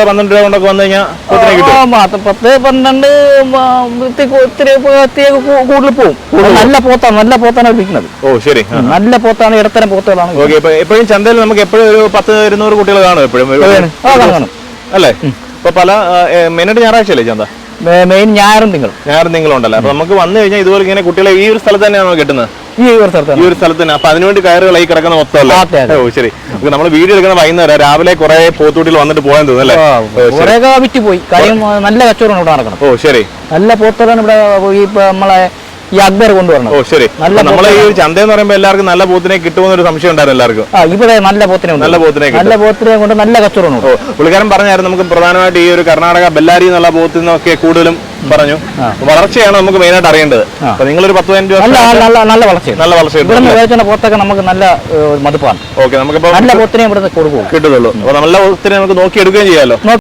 12 രൂപ കൊണ്ടൊക്കെ വന്നു കഴിഞ്ഞാൽ 10-12 കൂടുതൽ പോകും. നല്ല പോത്താണ് വിൽക്കുന്നത്. ഓ ശരി, നല്ല പോത്താണ്, ഇടത്തരം പോത്തുകളാണ്. ഓക്കെ. എപ്പോഴും ചന്തയിൽ നമുക്ക് എപ്പോഴും ഒരു 10-200 കുട്ടികൾ കാണും എപ്പോഴും അല്ലേ? ഇപ്പൊ പല മെയിനായിട്ട് ഞായറാഴ്ച അല്ലേ ചന്ത? മെയിൻ ഞായറും തിങ്കളും ഉണ്ടല്ലോ. അപ്പൊ നമുക്ക് വന്നു കഴിഞ്ഞാൽ ഇതുപോലെ ഇങ്ങനെ കുട്ടികളെ ഈ ഒരു സ്ഥലത്ത് തന്നെയാണോ കിട്ടുന്നത്? ഈ ഒരു സ്ഥലത്ത് തന്നെ. അപ്പൊ അതിനുവേണ്ടി കയറുകളായി കിടക്കുന്ന മൊത്തമല്ല. ഓ ശരി. നമ്മൾ വീഡിയോ എടുക്കുന്ന വൈകുന്നേരം രാവിലെ കുറെ പോത്തുകുട്ടികൾ വന്നിട്ട് പോകാൻ തോന്നുന്നു അല്ലേ? വിറ്റ് പോയി. കാര്യം നല്ല കച്ചവടം ഇവിടെ നടക്കണം. ഓ ശരി. നല്ല പോത്തുകളാണ് ഇവിടെ നമ്മളെ ഈ അക്ബർ കൊണ്ടുവരണം. ഓ ശരി. നമ്മളെ ഈ ചന്ത എന്ന് പറയുമ്പോൾ എല്ലാവർക്കും നല്ല പോത്തിനെ കിട്ടുമെന്നൊരു സംശയം ഉണ്ടായിരുന്നു എല്ലാവർക്കും. ഇവിടെ നല്ല പോത്തിനെ കൊണ്ട് നല്ല കച്ചവടം. ഓ പുള്ളിക്കാരൻ പറഞ്ഞായിരുന്നു നമുക്ക് പ്രധാനമായിട്ട് ഈ ഒരു കർണാടക ബെല്ലാരി എന്നുള്ള പോത്തിനൊക്കെ കൂടുതലും പറഞ്ഞു. വളർച്ചയാണ് നമുക്ക് മെയിനായിട്ട് അറിയേണ്ടത്. അപ്പൊ നിങ്ങളൊരു 10-15 രൂപ നല്ല വളർച്ച ഇവിടെ പോത്തൊക്കെ നമുക്ക് നല്ല മടുപ്പാണ്. ഓക്കെ. നമുക്കിപ്പോ നല്ല പോത്തിനെ ഇവിടെ കിട്ടുള്ളൂ. അപ്പൊ നല്ല പോത്തിനെ നമുക്ക് നോക്കി എടുക്കുകയും ചെയ്യാലോ.